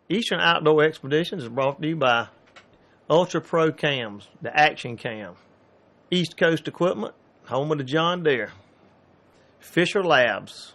Eastern Outdoor Expeditions is brought to you by Ultra Pro Cams, the Action Cam, East Coast Equipment, home of the John Deere, Fisher Labs.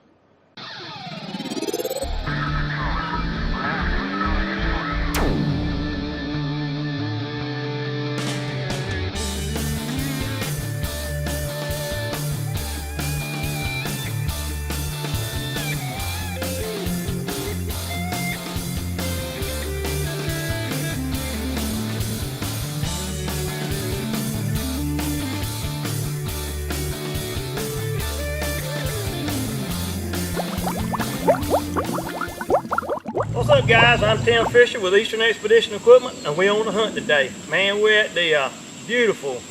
What's up, guys? I'm Tim Fisher with Eastern Expedition Equipment, and we're on the hunt today. Man, we're at the beautiful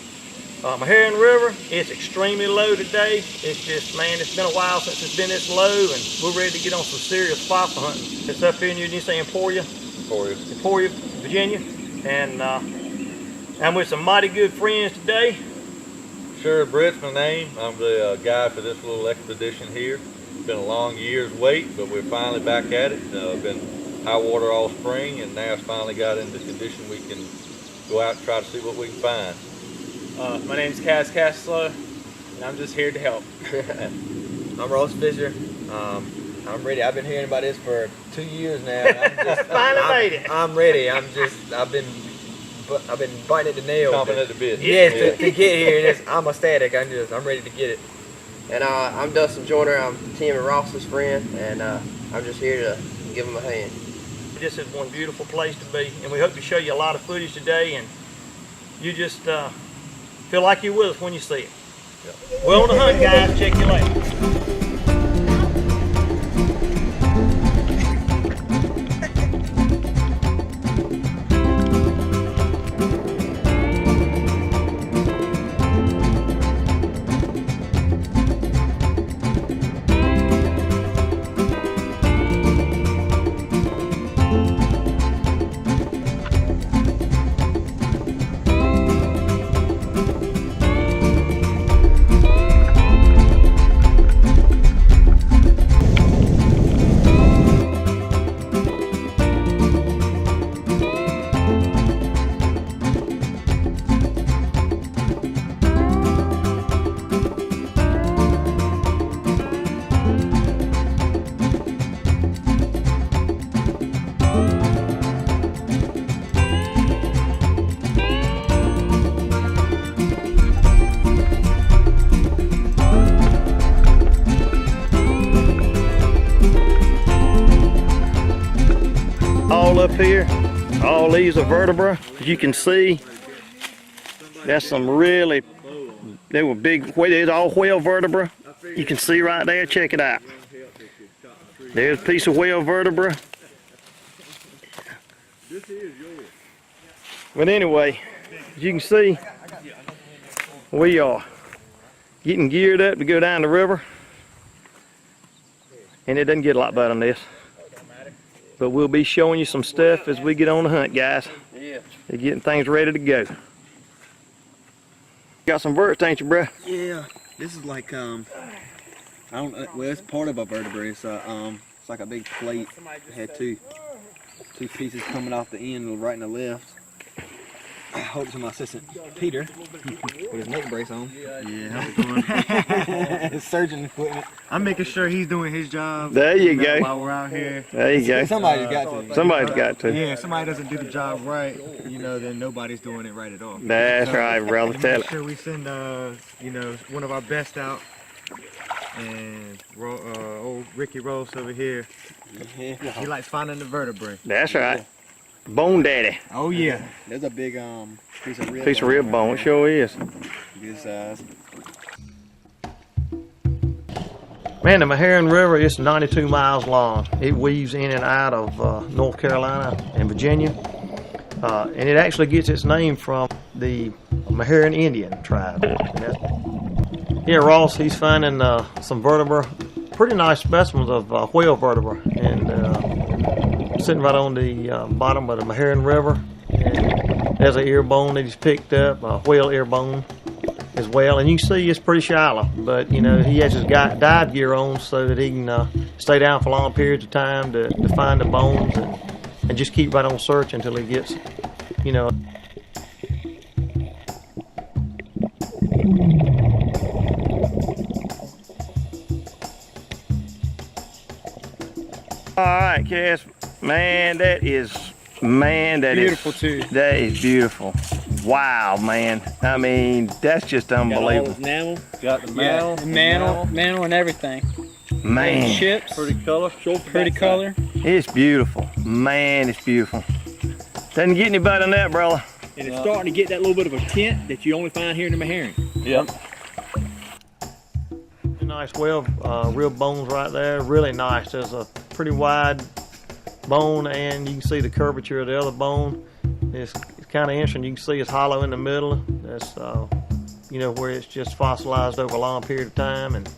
Meharron River. It's extremely low today. It's just, man, it's been a while since it's been this low, and we're ready to get on some serious fossil hunting. It's up here in, you say Emporia? Emporia, Virginia. And I'm with some mighty good friends today. Sherrod, Brett's my name. I'm the guide for this little expedition here. It's been a long year's wait, but we're finally back at it. Been high water all spring, and now it's finally got into condition we can go out and try to see what we can find. My name's Cass Castlo, and I'm just here to help. I'm Ross Fisher. I'm ready. I've been hearing about this for 2 years now. Finally made it. I'm ready. I've been biting at the nail. Chomping at the bit. Yes, to get here. I'm ecstatic. I'm ready to get it. And I'm Dustin Joyner. I'm Tim and Ross's friend, and I'm just here to give them a hand. This is one beautiful place to be, and we hope to show you a lot of footage today, and you just feel like you're with us when you see it. Yep. We're on the hunt, guys. Check you later. Up here, all these are vertebra. As you can see, that's some really, they were big, there's all whale vertebra. You can see right there, check it out. There's a piece of whale vertebra. But anyway, as you can see, we are getting geared up to go down the river. And it doesn't get a lot better than this. But we'll be showing you some stuff as we get on the hunt, guys. Yeah. They're getting things ready to go. Got some verts, ain't you, bruh? Yeah. This is like I don't. Well, it's part of a vertebrae. It's like a big plate. It had two pieces coming off the end, right and the left. I hope to my assistant Peter with his neck brace on. Yeah, how's it going? Surgeon equipment. I'm making sure he's doing his job. There you go. While we're out here. There you go. Somebody's got to. Somebody's got to. Yeah, if somebody doesn't do the job right, then nobody's doing it right at all. That's right, brother. Tell Make it. sure we send one of our best out. And old Ricky Rose over here, he likes finding the vertebrae. That's right. Bone daddy. Oh yeah. There's a big piece of rib. Piece of rib bone, it sure is. Good size. Man, the Meharron River is 92 miles long. It weaves in and out of North Carolina and Virginia. And it actually gets its name from the Meharron Indian tribe. Yeah, Ross, he's finding some vertebra, pretty nice specimens of whale vertebra, and sitting right on the bottom of the Meharron River. And there's an ear bone that he's picked up, a whale ear bone as well. And you can see it's pretty shallow, but you know, he has his dive gear on so that he can stay down for long periods of time to find the bones and just keep right on searching until he gets, you know. All right, Cass, man, that is Beautiful too. That is beautiful. Wow, man. I mean, that's just unbelievable. Got the Mantle and everything. Man, Chips. pretty color. Pretty color. it's beautiful. Man, it's beautiful. Doesn't get any better than that, brother. And it's starting to get that little bit of a tint that you only find here in the Maharan. Yep. Nice well rib bones right there. Really nice. There's a pretty wide bone, and you can see the curvature of the other bone. It's kind of interesting. You can see it's hollow in the middle. That's you know, where it's just fossilized over a long period of time, and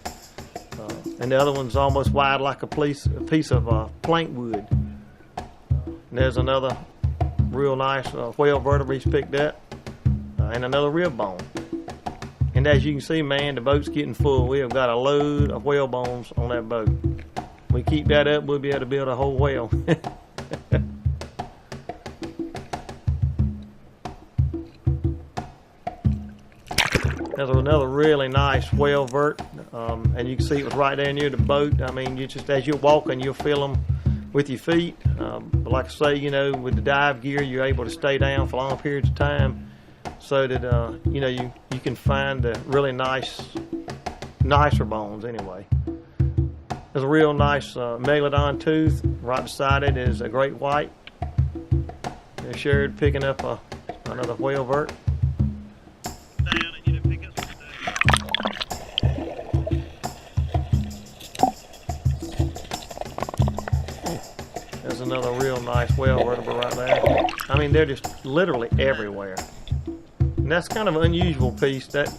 the other one's almost wide like a piece of plank wood. And there's another real nice whale vertebrae he's picked up, and another rib bone. And as you can see, man, the boat's getting full. We have got a load of whale bones on that boat. We keep that up, we'll be able to build a whole whale. There's another really nice whale vert, and you can see it was right there near the boat. I mean, you just, as you're walking, you'll feel them with your feet. But like I say, you know, with the dive gear, you're able to stay down for long periods of time, so that you know, you can find the really nicer bones anyway. There's a real nice megalodon tooth. Right beside it is a great white. There's Sherrod picking up another whale vert. There's another real nice whale vertebra right there. I mean, they're just literally everywhere. And that's kind of an unusual piece. That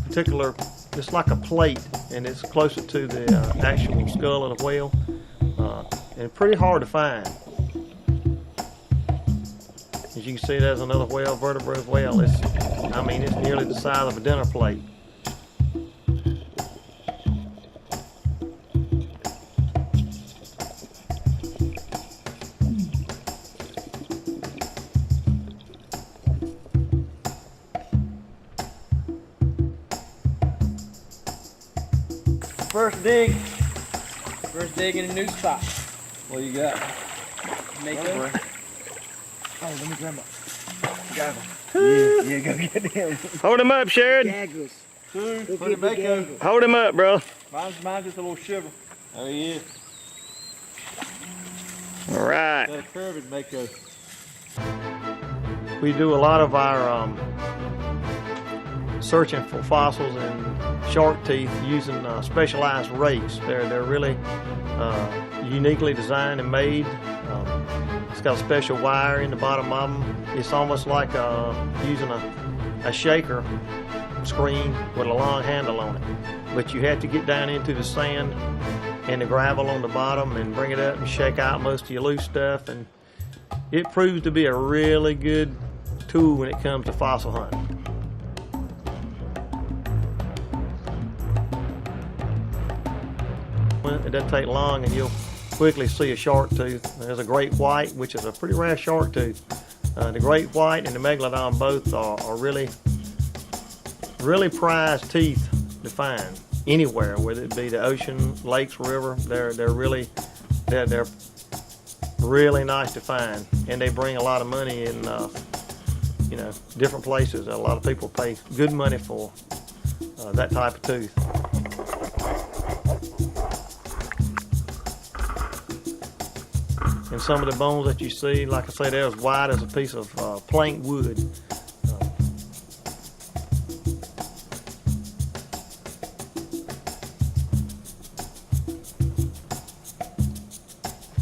particular, it's like a plate, and it's closer to the actual skull of the whale, and pretty hard to find. As you can see, there's another whale vertebra as well. I mean, it's nearly the size of a dinner plate. First dig. First dig in a new spot. What you got? Mako. Oh, let me grab my Yeah, go get him. Hold him up, Sherrod. gaggles. Put it Mako. Hold him up, bro. Mine's just a little shiver. Oh yeah. All right. Got a curved Mako. We do a lot of our searching for fossils and shark teeth using specialized rakes. They're really uniquely designed and made. It's got a special wire in the bottom of them. It's almost like using a shaker screen with a long handle on it. But you have to get down into the sand and the gravel on the bottom and bring it up and shake out most of your loose stuff. And it proves to be a really good tool when it comes to fossil hunting. It doesn't take long and you'll quickly see a shark tooth. There's a great white, which is a pretty rare shark tooth. The great white and the megalodon both are really prized teeth to find anywhere, whether it be the ocean, lakes, river. They're really nice to find, and they bring a lot of money in you know, different places. A lot of people pay good money for that type of tooth. And some of the bones that you see, like I say, they're as wide as a piece of plank wood.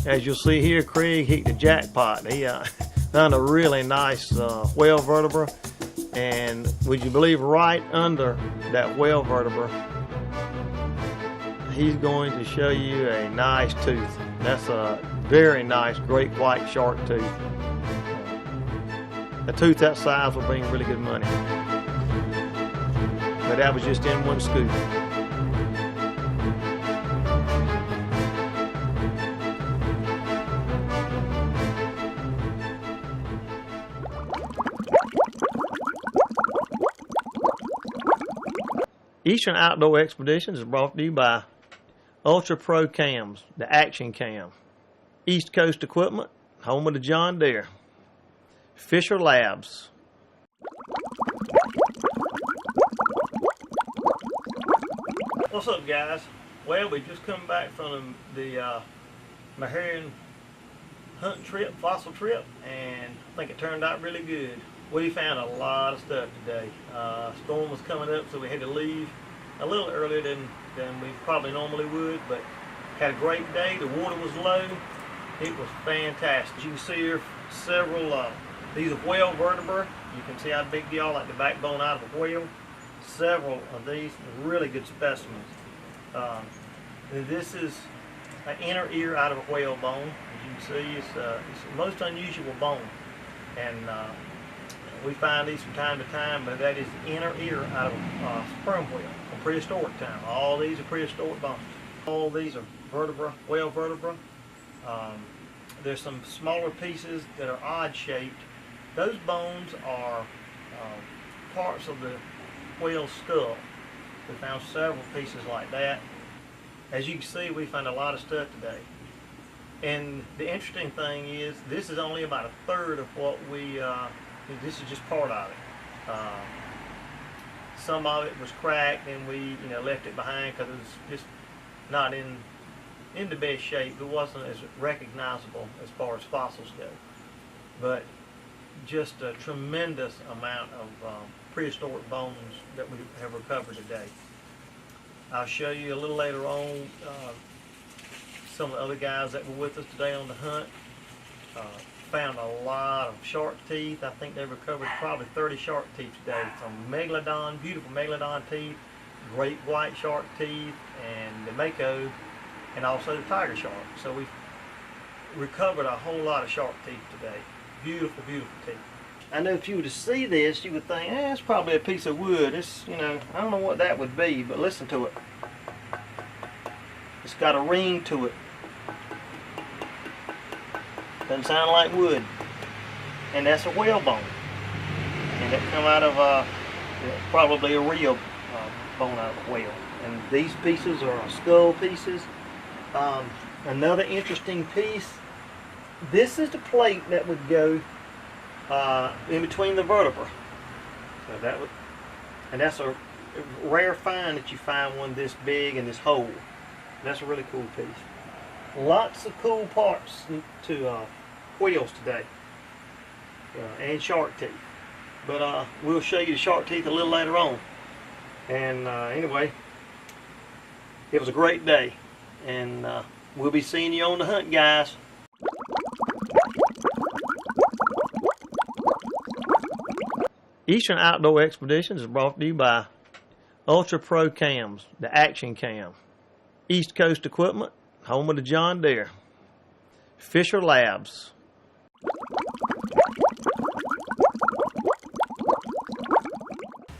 As you'll see here, Craig hit the jackpot. He found a really nice whale vertebra, and would you believe, right under that whale vertebra, he's going to show you a nice tooth. That's a very nice great white shark tooth. A tooth that size will bring really good money. But that was just in one scoop. Eastern Outdoor Expeditions is brought to you by Ultra Pro Cams, the Action Cam. East Coast Equipment, home of the John Deere. Fisher Labs. What's up, guys? Well, we just come back from the Maharian hunt trip, fossil trip, and I think it turned out really good. We found a lot of stuff today. Storm was coming up, so we had to leave a little earlier than we probably normally would, but had a great day. The water was low. It was fantastic. You can see here several, these are whale vertebrae. You can see how big they are, like the backbone out of a whale. Several of these really good specimens. This is an inner ear out of a whale bone. As you can see, it's the most unusual bone. And we find these from time to time, but that is the inner ear out of a sperm whale from prehistoric time. All these are prehistoric bones. All these are vertebra, whale vertebra. There's some smaller pieces that are odd shaped. Those bones are parts of the whale skull. We found several pieces like that. As you can see, we found a lot of stuff today. And the interesting thing is, this is only about a third of what we, this is just part of it. Some of it was cracked and we left it behind because it was just not in the best shape. It wasn't as recognizable as far as fossils go. But just a tremendous amount of prehistoric bones that we have recovered today. I'll show you a little later on some of the other guys that were with us today on the hunt. Found a lot of shark teeth. I think they recovered probably 30 shark teeth today. Some megalodon, beautiful megalodon teeth, great white shark teeth, and the mako, and also the tiger shark. So we recovered a whole lot of shark teeth today. Beautiful, beautiful teeth. I know if you were to see this, you would think, it's probably a piece of wood. It's, I don't know what that would be, but listen to it. It's got a ring to it. Doesn't sound like wood. And that's a whalebone. And it come out of probably a real bone out of a whale. And these pieces are skull pieces. Another interesting piece. This is the plate that would go in between the vertebrae. So that would, and that's a rare find that you find one this big and this whole. That's a really cool piece. Lots of cool parts to whales today, and shark teeth. But we'll show you the shark teeth a little later on. And anyway, it was a great day, and we'll be seeing you on the hunt, guys. Eastern Outdoor Expeditions is brought to you by Ultra Pro Cams, the Action Cam. East Coast Equipment, home of the John Deere. Fisher Labs.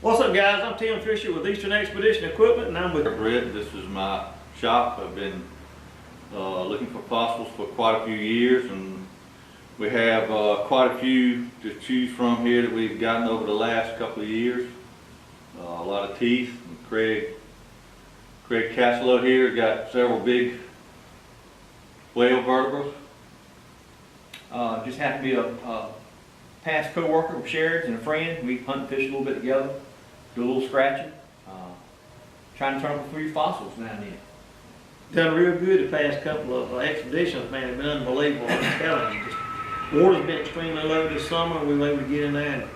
What's up, guys? I'm Tim Fisher with Eastern Expedition Equipment, and I'm with Brett. This is my shop. I've been looking for fossils for quite a few years, and we have quite a few to choose from here that we've gotten over the last couple of years. A lot of teeth. And Craig Castle here got several big whale vertebrae. Just happened to be a past co-worker of Sherrod's and a friend. We hunt and fish a little bit together, do a little scratching, trying to turn up a few fossils now and then. done real good the past couple of expeditions, man. It's been unbelievable. I'm telling you, just water's been extremely low this summer. We were able to get in there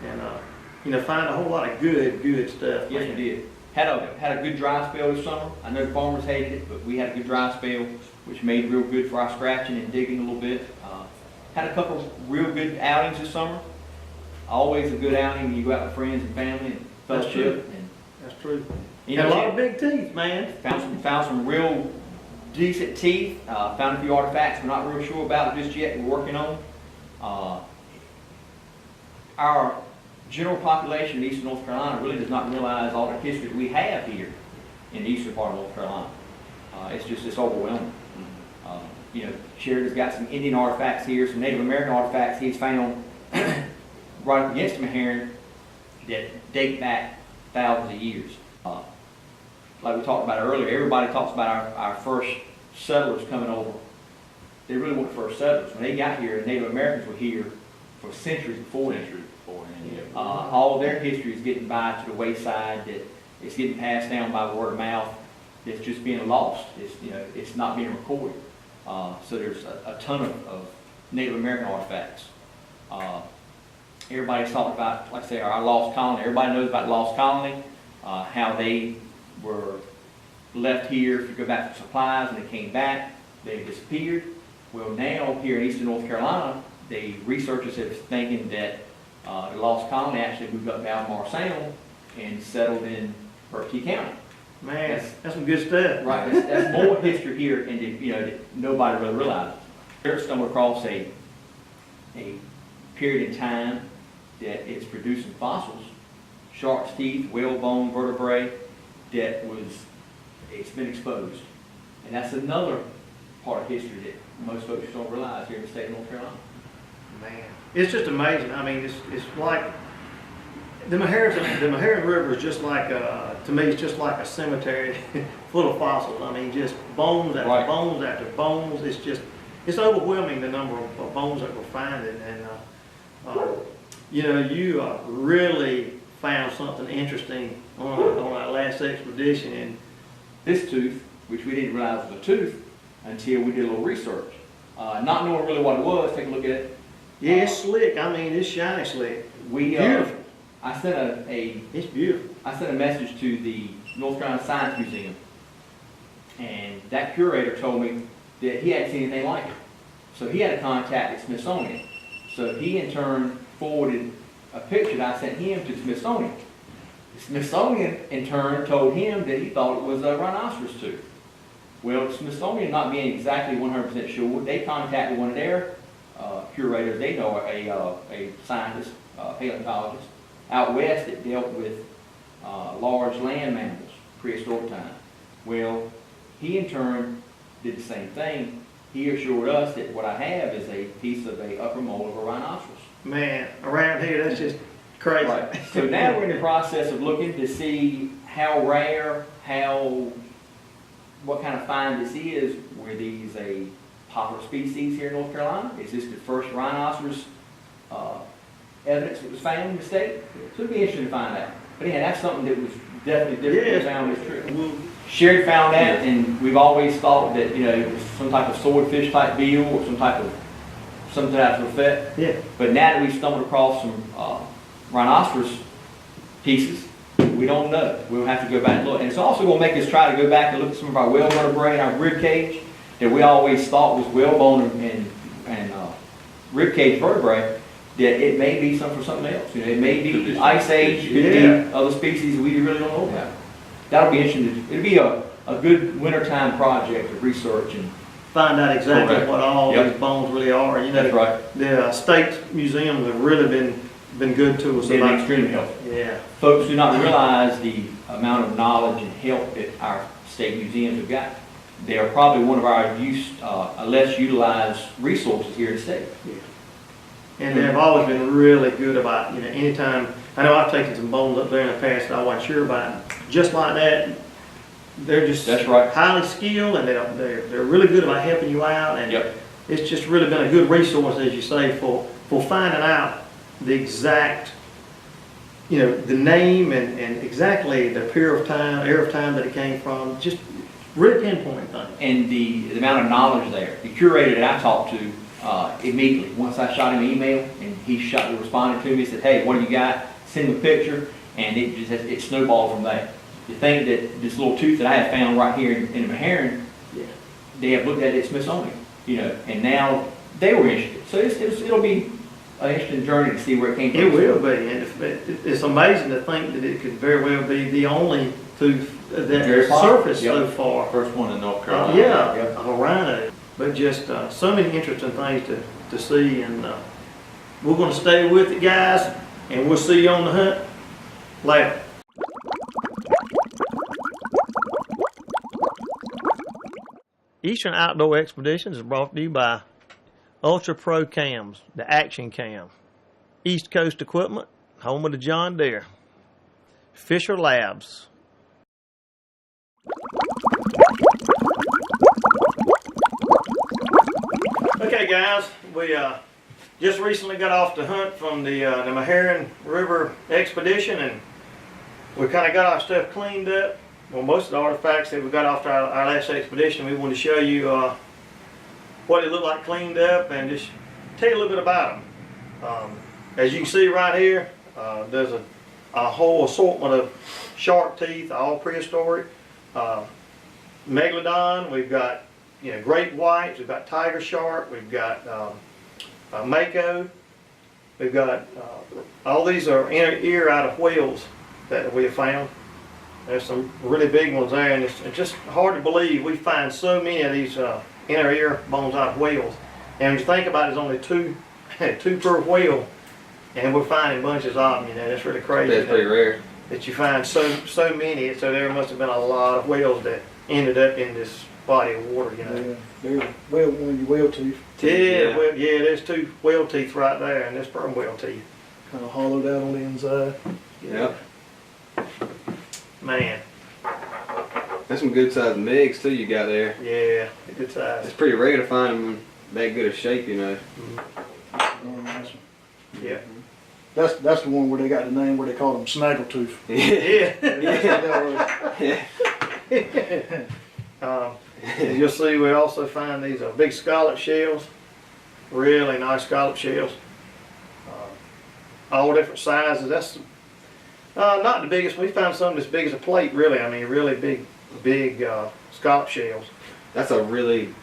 and find a whole lot of good stuff. Yes, we did. Had a good dry spell this summer. I know the farmers hated it, but we had a good dry spell, which made it real good for our scratching and digging a little bit. Had a couple real good outings this summer. Always a good outing when you go out with friends and family and fellowship. That's true. You know, a lot of big teeth, man. Found some real decent teeth. Found a few artifacts we're not real sure about just yet. We're working on. Our general population in eastern North Carolina really does not realize all the history that we have here in the eastern part of North Carolina. It's overwhelming. Sherrod has got some Indian artifacts here, some Native American artifacts he's found right up against the Maharian that date back thousands of years. like we talked about earlier, everybody talks about our first settlers coming over. They really weren't first settlers. When they got here, Native Americans were here for centuries before them. All their history is getting by to the wayside, that it's getting passed down by word of mouth. It's just being lost. It's not being recorded. So there's a ton of Native American artifacts. Everybody's talking about, like I say, our lost colony. Everybody knows about lost colony, how they were left here to go back for supplies, and they came back. They disappeared. Well, now here in eastern North Carolina, the researchers are thinking that the lost colony actually moved up to Albemarle Sound and settled in Berkeley County. Man, that's some good stuff. Right, that's more history here, and that nobody really realizes. They're stumbled across a period in time that it's producing fossils, shark's teeth, whalebone, vertebrae, it's been exposed. And that's another part of history that most folks don't realize here in the state of North Carolina. Man, it's just amazing. I mean, it's like the Meharry River is just like to me, it's just like a cemetery full of fossils. I mean, just bones after bones after bones. It's overwhelming, the number of bones that we're finding, and you really found something interesting on that last expedition. And this tooth, which we didn't realize was a tooth until we did a little research, not knowing really what it was. Take a look at it. Yeah, it's slick. I mean, it's shiny slick. Beautiful. I sent It's beautiful. I sent a message to the North Carolina Science Museum, and that curator told me that he hadn't seen anything like it. So he had to contact the Smithsonian. So he in turn forwarded a picture that I sent him to the Smithsonian. The Smithsonian in turn told him that he thought it was a rhinoceros tooth. Well, the Smithsonian, not being exactly 100% sure, they contacted one of their curators. They know a scientist, paleontologist, out west that dealt with large land mammals, prehistoric time. Well, he in turn did the same thing. He assured us that what I have is a piece of a upper mole of a rhinoceros. Man, around here, that's just crazy. Right. So now we're in the process of looking to see how rare, what kind of find this is. Were these a popular species here in North Carolina? Is this the first rhinoceros evidence that was found in the state? So it'd be interesting to find out. But anyhow, that's something that was definitely different than found this trip. Sherrod found that, and we've always thought that it was some type of swordfish type deal or something to effect. Yeah. But now that we've stumbled across some rhinoceros pieces, we don't know. We'll have to go back and look. And it's also going to make us try to go back and look at some of our whale vertebrae and our rib cage that we always thought was whalebone and rib cage vertebrae. That it may be something else. It may be ice age, it could be other species we really don't know about. That'll be interesting. It'll be a good wintertime project of research and find out exactly what all these bones really are. That's right. The state museums have really been good to us. They've been extremely helpful. Yeah. Folks do not realize the amount of knowledge and help that our state museums have got. They are probably one of our less utilized resources here in the state. Yeah. And they've always been really good about, anytime, I know I've taken some bones up there in the past that I wasn't sure about. Just like that, they're just highly skilled, and they're really good about helping you out. And it's just really been a good resource, as you say, for finding out the exact, the name and exactly the period of time, era of time that it came from. Just really pinpoint things. And the amount of knowledge there. The curator that I talked to, immediately, once I shot him an email, and he responded to me and said, "Hey, what do you got? Send him a picture," and it snowballed from there. You think that this little tooth that I have found right here in the Meharry, they have looked at it at Smithsonian, and now they were interested. So it'll be an interesting journey to see where it came from. It will be, and it's amazing to think that it could very well be the only tooth that has surfaced so far. First one in North Carolina. A rhino. But just so many interesting things to see, and we're going to stay with it, guys, and we'll see you on the hunt later. Eastern Outdoor Expeditions is brought to you by Ultra Pro Cams, the Action Cam, East Coast Equipment, home of the John Deere, Fisher Labs, Okay, guys, we just recently got off the hunt from the Meherrin River expedition, and we kind of got our stuff cleaned up. Well, most of the artifacts that we got off our last expedition, we wanted to show you what it looked like cleaned up and just tell you a little bit about them. As you can see right here, there's a whole assortment of shark teeth, all prehistoric. Megalodon, we've got great whites, we've got tiger shark, we've got mako, we've got all these are inner ear out of whales that we have found. There's some really big ones there, and it's just hard to believe we find so many of these inner ear bones out of whales. And when you think about it, there's only two per whale, and we're finding bunches of them. That's really crazy. That's pretty rare. That you find so many. So there must have been a lot of whales that ended up in this body of water. Yeah, there's one of your whale teeth. Yeah, there's two whale teeth right there, and there's sperm whale teeth. Kind of hollowed out on the inside. Yep. Man. That's some good sized megs too you got there. Yeah, good size. It's pretty rare to find them in that good a shape, Yeah. That's the one where they got the name where they call them snaggletooth. Yeah. You'll see we also find these big scallop shells, really nice scallop shells, all different sizes. That's not the biggest. We found some as big as a plate, really. I mean, really big scallop shells. That's a really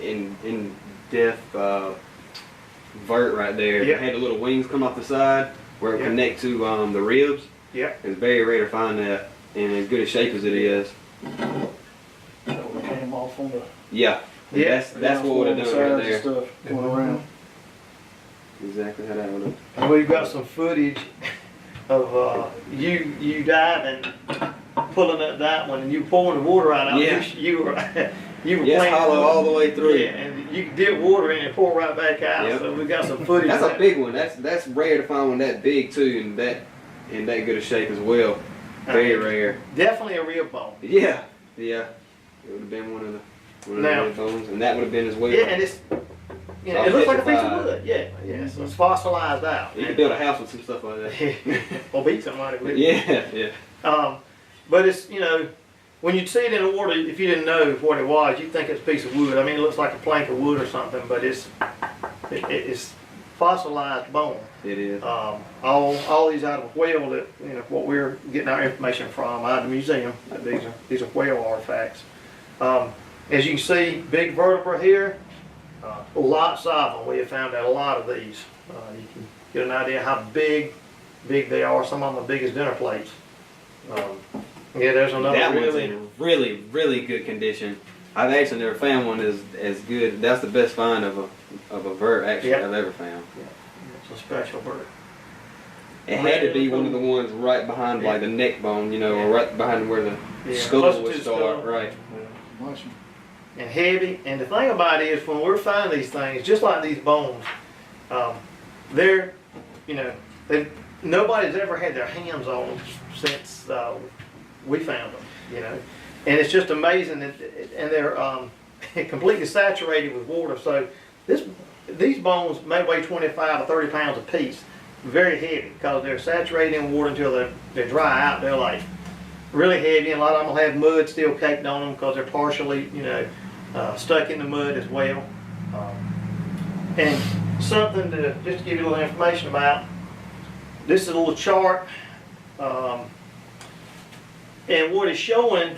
in-depth vert right there. Yep. It had the little wings come off the side where it connect to the ribs. Yeah. It's very rare to find that in as good a shape as it is. That one came off on the Yeah. Yeah. That's what would have done right there. Stuff going around. Exactly how that would have. And we've got some footage of you diving, pulling up that one, and you pouring the water out. Yeah. You were Yes, playing hollow all the way through. Yeah, and you dip water in and pour right back out. Yep. So we got some footage. That's of a that. big one. That's rare to find one that big too, and that in that good a shape as well. Very rare. Definitely a real bone. Yeah. It would have been one of the red bones, and that would have been as well. Yeah, and it's all it looks like a piece of petrified. wood. Yeah. So it's fossilized out. You could build a house with some stuff like that. Or beat somebody with it. Yeah. But it's when you see it in the water, if you didn't know what it was, you'd think it's a piece of wood. I mean, it looks like a plank of wood or something, but it's fossilized bone. It is. All these out of a whale that what we're getting our information from out of the museum. These are whale artifacts. As you can see, big vertebra here. Lots of them. We have found out a lot of these. You can get an idea how big they are. Some of them are big as dinner plates. There's another That one's really. in really good condition. I've actually never found one as good. That's the best find of a vert actually Yep. I've ever found. It's a special bird. It had to be one of the ones right behind like the neck bone, or right behind where the skull Close to would the start. skull. Right. Nice. And heavy. And the thing about it is, when we're finding these things, just like these bones, they're, nobody's ever had their hands on them since we found them, And it's just amazing that, and they're completely saturated with water. So these bones may weigh 25 or 30 pounds a piece. Very heavy because they're saturated in water until they dry out. They're like really heavy, and a lot of them will have mud still caked on them because they're partially, stuck in the mud as well. And something to just give you a little information about. This is a little chart, and what it's showing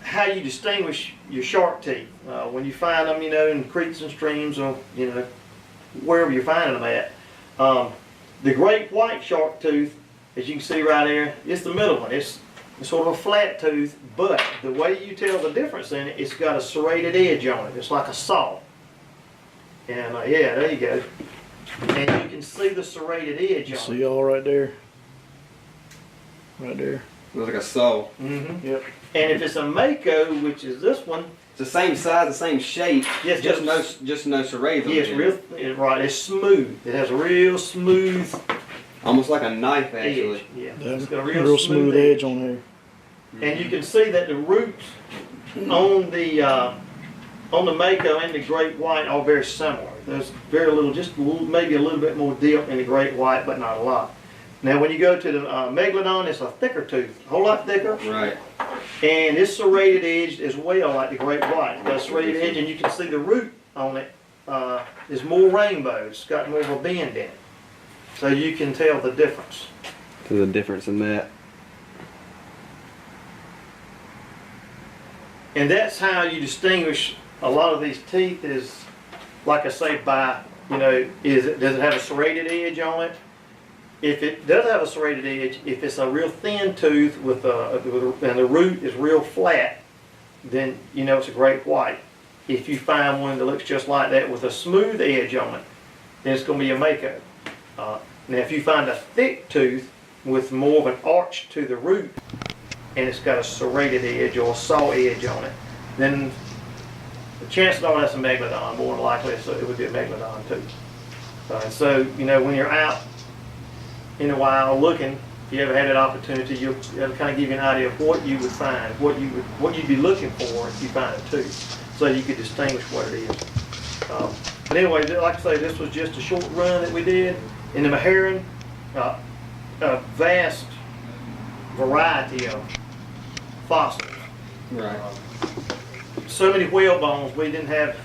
how you distinguish your shark teeth when you find them, in creeks and streams or wherever you're finding them at. The great white shark tooth, as you can see right there, it's the middle one. It's sort of a flat tooth, but the way you tell the difference in it, it's got a serrated edge on it. It's like a saw. And there you go. And you can see the serrated edge on it. See all right there. Right there. Looks like a saw. Mm-hmm. Yep. And if it's a mako, which is this one, It's the same size, the same shape. Yes, just no serrated. yes, right, it's smooth. It has a real smooth Almost like a knife actually. edge. Yeah, Yeah, it's got a real smooth edge on there. And you can see that the roots on the on the Mako and the Great White are very similar. There's very little, just maybe a little bit more dip in the Great White, but not a lot. Now when you go to the Megalodon, it's a thicker tooth, a whole lot thicker. Right. And it's serrated edged as well, like the Great White. It's got a serrated edge, and you can see the root on it is more rainbow. It's got more of a bend in it. So you can tell the difference. So the difference in that. And that's how you distinguish a lot of these teeth is, like I say, by, you know, does it have a serrated edge on it? If it does have a serrated edge, if it's a real thin tooth and the root is real flat, then you know it's a Great White. If you find one that looks just like that with a smooth edge on it, then it's going to be a Mako. Now if you find a thick tooth with more of an arch to the root, and it's got a serrated edge or a saw edge on it, then the chances are that's a Megalodon. More than likely so it would be a Megalodon too. So, you know, when you're out in the wild looking, if you ever had that opportunity, it'll kind of give you an idea of what you would find, what you'd be looking for if you find a tooth, so you could distinguish what it is. But anyway, like I say, this was just a short run that we did in the Maharan. A vast variety of fossils. Right. So many whale bones, we didn't have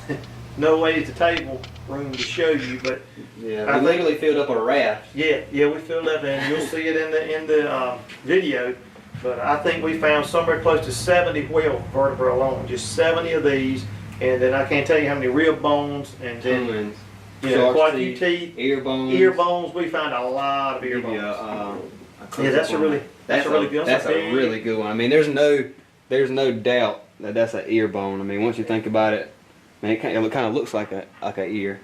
no way at the table room to show you, but Yeah, we literally filled up a raft. yeah, we filled up, and you'll see it in the video. But I think we found somewhere close to 70 whale vertebrae alone, just 70 of these, and then I can't tell you how many rib bones, and then Tons. you know, Shark's quite a few teeth, ear bones. ear bones. We found a lot of ear bones. Yeah, that's a really good. That's a really good one. I mean, there's no doubt that that's an ear bone. I mean, once you think about it, man, it kind of looks like a ear.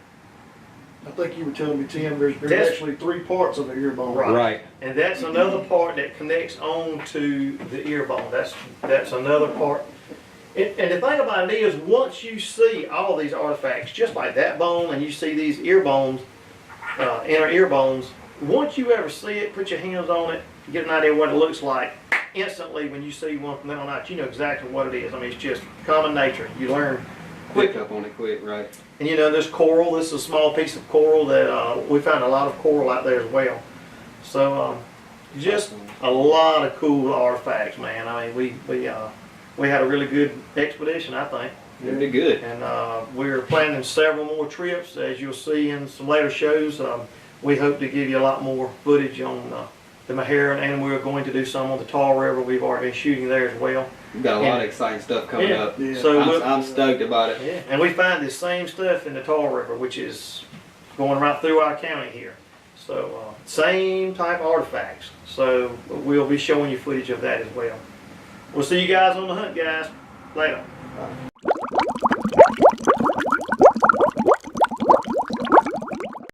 I think you were telling me, Tim, there's That's- actually 3 parts of the ear bone. Right. And that's another part that connects on to the ear bone. That's another part. And the thing about it is, once you see all these artifacts, just like that bone, and you see these ear bones, inner ear bones, once you ever see it, put your hands on it, get an idea of what it looks like, instantly when you see one from then on out, you know exactly what it is. I mean, it's just common nature. You learn quick. Pick up on it quick, right? And you know, this coral, this is a small piece of coral that we found a lot of coral out there as well. So just a lot of cool artifacts, man. I mean, we had a really good expedition, I think. It'd be good. And we're planning several more trips, as you'll see in some later shows. We hope to give you a lot more footage on the Maharan, and we're going to do some on the Tar River. We've already been shooting there as well. We've got a lot of exciting stuff coming up. Yeah. So I'm stoked about it. yeah, and we find the same stuff in the Tar River, which is going right through our county here. So same type of artifacts. So we'll be showing you footage of that as well. We'll see you guys on the hunt, guys. Later.